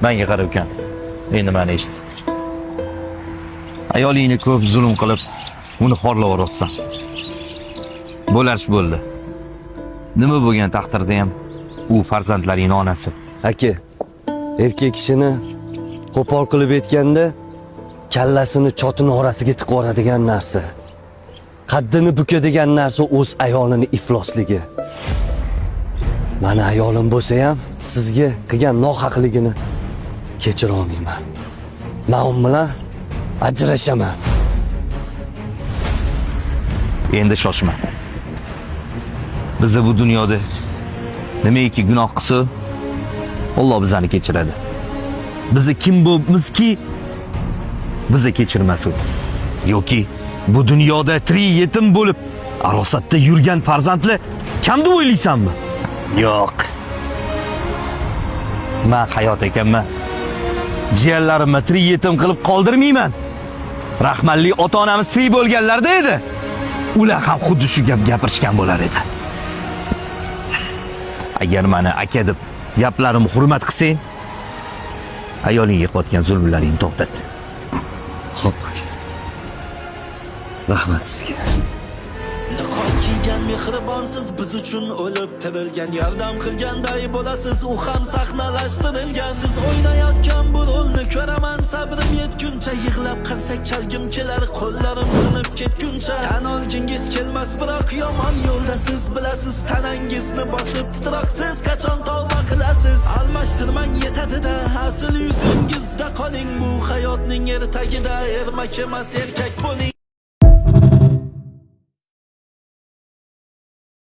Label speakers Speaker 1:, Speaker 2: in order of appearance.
Speaker 1: Menga qara ukan. Endi meni eshit. Ayolingni ko'p zulm qilib, uni xorlab yuborsan. Bo'larsh bo'ldi. Nima bo'lgan taqdirda ham u farzandlaringning onasi.
Speaker 2: Aka, erkak kishini qo'pol qilib aytganda kallasini chotin orasiga tiqib yuboradigan narsa. Qaddini bukadigan narsa o'z ayolini iflosligi. Mana ayolim bo'lsa ham sizga qilgan nohaqligini kechira olmayman. Men u bilan ajrashaman.
Speaker 1: Endi shoshma. Bizni bu dunyoda nimaiki gunoh qilsa, Alloh bizani kechiradi. Bizni kim bo'lmizki bizni kechirmas u. Yoki bu dunyoda tirik yetim bo'lib arosatda yurgan farzandlar kam deb o'ylaysanmi? Yo'q. Men hayot ekanman. Jiyanlarimni tirik yetim qilib qoldirmayman. Rahmatli ota-onamiz tirik bo'lganlarda edi. Ular ham xuddi shu gap gapirishgan bo'lar edi. Agar meni aka deb gaplarimni hurmat qilsang, ayolingga qotgan zulmlaringni to'xtat.
Speaker 2: Xo'p. Rahmat sizga.
Speaker 3: Niqob kiygan mehribonsiz biz uchun o'lib tirilgan, yordam qilganday bo'lasiz, u ham sahnalashtirilgan. Siz o'ynayotgan bu rolni ko'raman, sabrim yetguncha yig'lab qarsak chalgim kelar, qo'llarim sinib ketguncha. Tan olgingiz kelmas, biroq yomon yo'lda siz bilasiz, tanangizni bosib titroqsiz qachon tavba qilasiz. Almashtirmang yetadi-da, asl yuzingizda qoling, bu hayotning ertagida ermak emas erkak bo'ling.